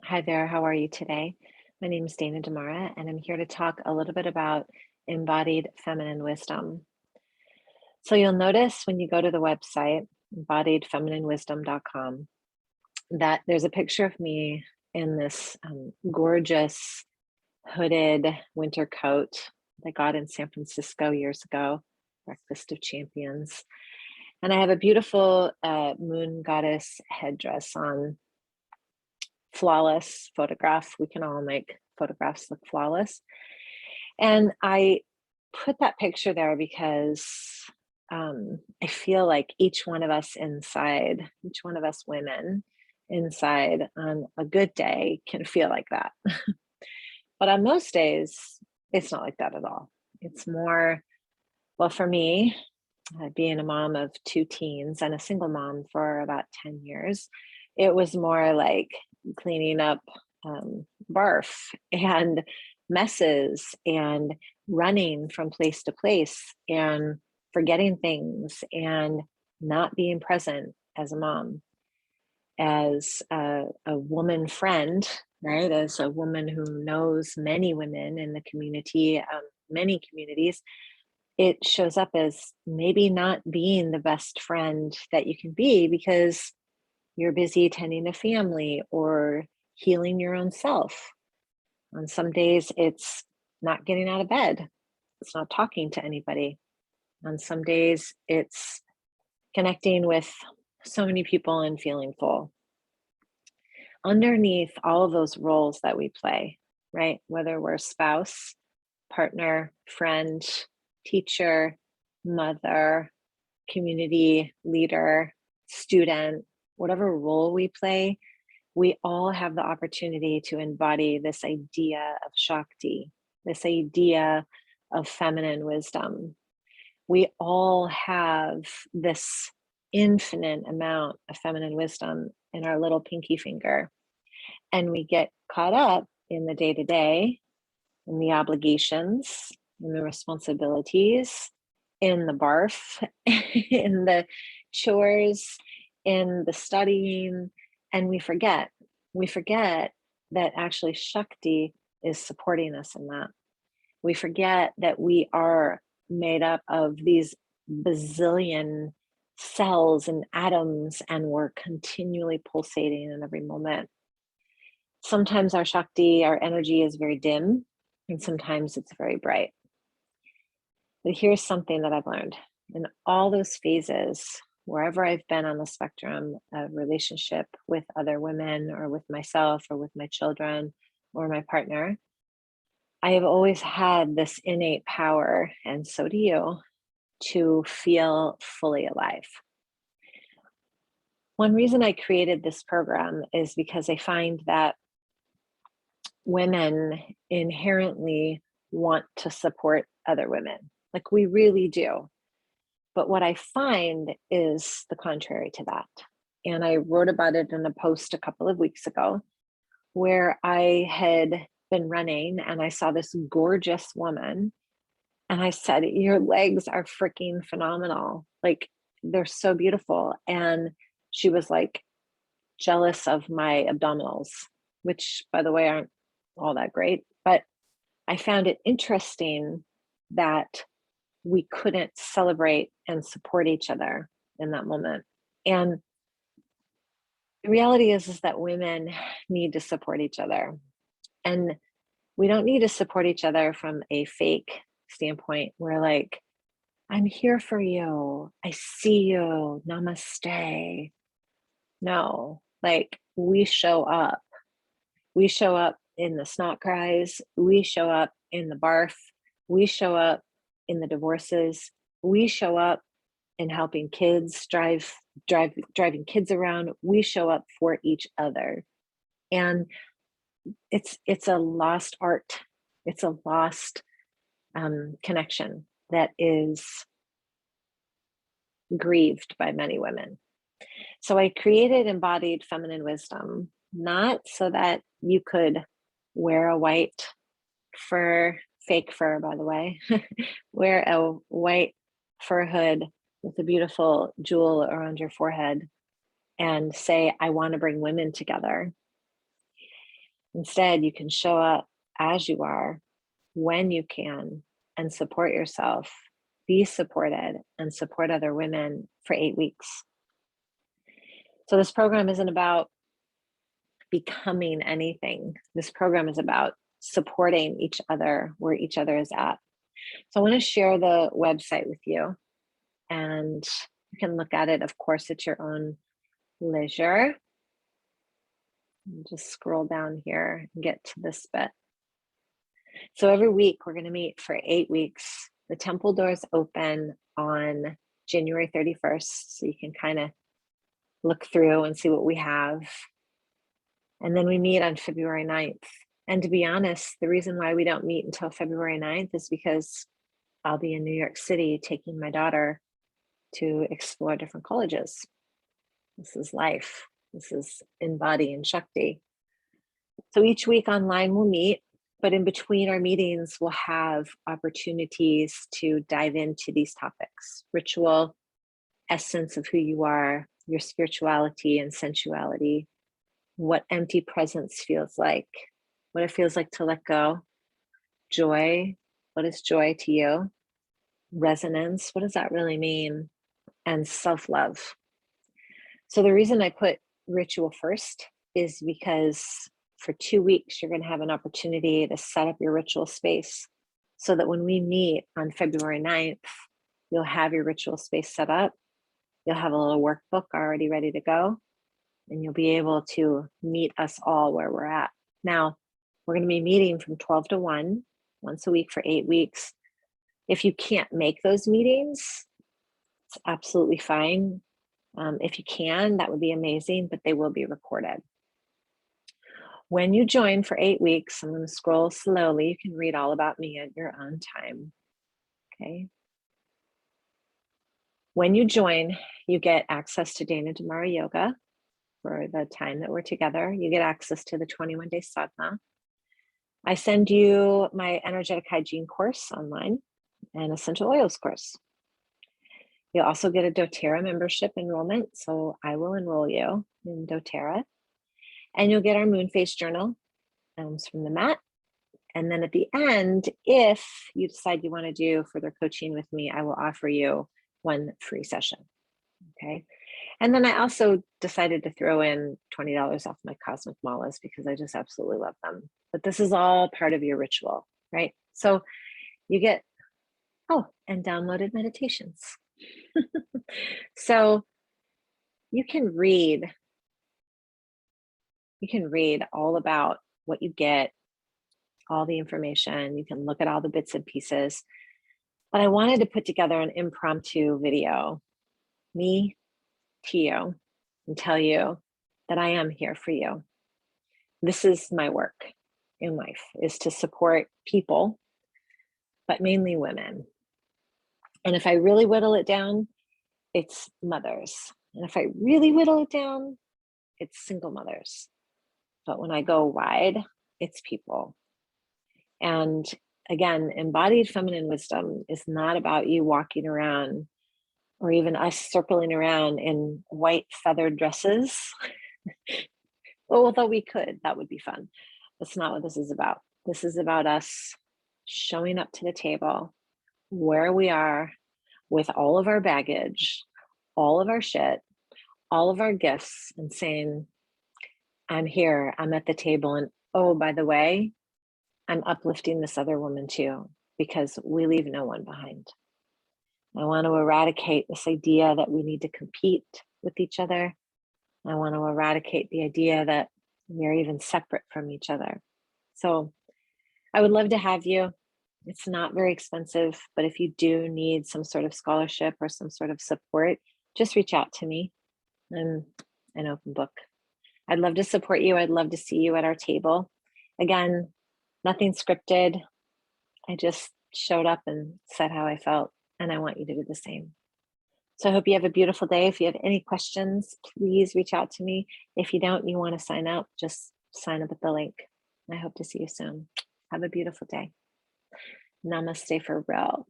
Hi there, how are you today? My name is Dana Damara, and I'm here to talk a little bit about embodied feminine wisdom. So you'll notice when you go to the website, embodiedfemininewisdom.com, that there's a picture of me in this gorgeous hooded winter coat that I got in San Francisco years ago, Breakfast of Champions. And I have a beautiful moon goddess headdress on, flawless photograph. We can all make photographs look flawless. And I put that picture there because I feel like each one of us inside, each one of us women inside on a good day can feel like that. But on most days, it's not like that at all. It's more, well, for me, being a mom of two teens and a single mom for about 10 years, it was more like cleaning up barf and messes and running from place to place and forgetting things and not being present as a mom, as a woman friend, right? As a woman who knows many women in the community, many communities. It shows up as maybe not being the best friend that you can be because you're busy tending a family or healing your own self. On some days, it's not getting out of bed, it's not talking to anybody. On some days, it's connecting with so many people and feeling full. Underneath all of those roles that we play, right? Whether we're spouse, partner, friend, teacher, mother, community leader, student, whatever role we play, we all have the opportunity to embody this idea of Shakti, this idea of feminine wisdom. We all have this infinite amount of feminine wisdom in our little pinky finger. And we get caught up in the day to day, in the obligations, in the responsibilities, in the barf, in the chores, in the studying, and we forget. We forget that actually Shakti is supporting us in that. We forget that we are made up of these bazillion cells and atoms, and we're continually pulsating in every moment. Sometimes our Shakti, our energy is very dim, and sometimes it's very bright. But here's something that I've learned in all those phases, wherever I've been on the spectrum of relationship with other women or with myself or with my children or my partner, I have always had this innate power, and so do you, to feel fully alive. One reason I created this program is because I find that women inherently want to support other women. Like we really do. But what I find is the contrary to that. And I wrote about it in a post a couple of weeks ago where I had been running and I saw this gorgeous woman. And I said, "Your legs are freaking phenomenal. Like they're so beautiful." And she was like jealous of my abdominals, which by the way aren't all that great. But I found it interesting that we couldn't celebrate and support each other in that moment. And the reality is that women need to support each other. And we don't need to support each other from a fake standpoint. We're like, "I'm here for you. I see you. Namaste." No, like we show up. We show up in the snot cries. We show up in the barf. We show up in the divorces. We show up in helping kids driving kids around. We show up for each other. And it's a lost art. It's a lost connection that is grieved by many women. So I created Embodied Feminine Wisdom, not so that you could wear a white fur, fake fur, by the way, wear a white fur hood with a beautiful jewel around your forehead and say, "I want to bring women together." Instead, you can show up as you are, when you can, and support yourself, be supported, and support other women for 8 weeks. So this program isn't about becoming anything. This program is about supporting each other where each other is at. So I want to share the website with you, and you can look at it, of course, at your own leisure. Just scroll down here and get to this bit. So every week we're going to meet for 8 weeks. The temple doors open on January 31st, so you can kind of look through and see what we have. And then we meet on February 9th. And to be honest, the reason why we don't meet until February 9th is because I'll be in New York City taking my daughter to explore different colleges. This is life. This is Embodied and Shakti. So each week online we'll meet, but in between our meetings, we'll have opportunities to dive into these topics: ritual, essence of who you are, your spirituality and sensuality, what empty presence feels like, what it feels like to let go, joy, what is joy to you, resonance, what does that really mean, and self-love. So the reason I put ritual first is because for 2 weeks, you're going to have an opportunity to set up your ritual space so that when we meet on February 9th, you'll have your ritual space set up. You'll have a little workbook already ready to go, and you'll be able to meet us all where we're at. Now, we're going to be meeting from 12 to 1, once a week for 8 weeks. If you can't make those meetings, it's absolutely fine. If you can, that would be amazing, but they will be recorded. When you join for 8 weeks, I'm going to scroll slowly. You can read all about me at your own time. Okay. When you join, you get access to Dana Damara Yoga for the time that we're together. You get access to the 21-day sadhana. I send you my energetic hygiene course online and essential oils course. You'll also get a doTERRA membership enrollment, so I will enroll you in doTERRA. And you'll get our moon phase journal from the mat. And then at the end, if you decide you want to do further coaching with me, I will offer you one free session. Okay. And then I also decided to throw in $20 off my cosmic malas because I just absolutely love them. But this is all part of your ritual, right? So you get, and downloaded meditations. So you can read all about what you get, all the information. You can look at all the bits and pieces. But I wanted to put together an impromptu video, me to you, and tell you that I am here for you. This is my work in life, is to support people, but mainly women. And if I really whittle it down, it's mothers. And if I really whittle it down, it's single mothers. But when I go wide, it's people. And again, embodied feminine wisdom is not about you walking around or even us circling around in white feathered dresses. Although we could, that would be fun. That's not what this is about. This is about us showing up to the table where we are with all of our baggage, all of our shit, all of our gifts, and saying, I'm here, I'm at the table. And oh, by the way, I'm uplifting this other woman too, because we leave no one behind. I want to eradicate this idea that we need to compete with each other. I want to eradicate the idea that we're even separate from each other. So I would love to have you. It's not very expensive, but if you do need some sort of scholarship or some sort of support, just reach out to me. I'm an open book. I'd love to support you. I'd love to see you at our table. Again, nothing scripted. I just showed up and said how I felt, and I want you to do the same. So I hope you have a beautiful day. If you have any questions, please reach out to me. If you don't, you want to sign up, just sign up at the link. I hope to see you soon. Have a beautiful day. Namaste for real.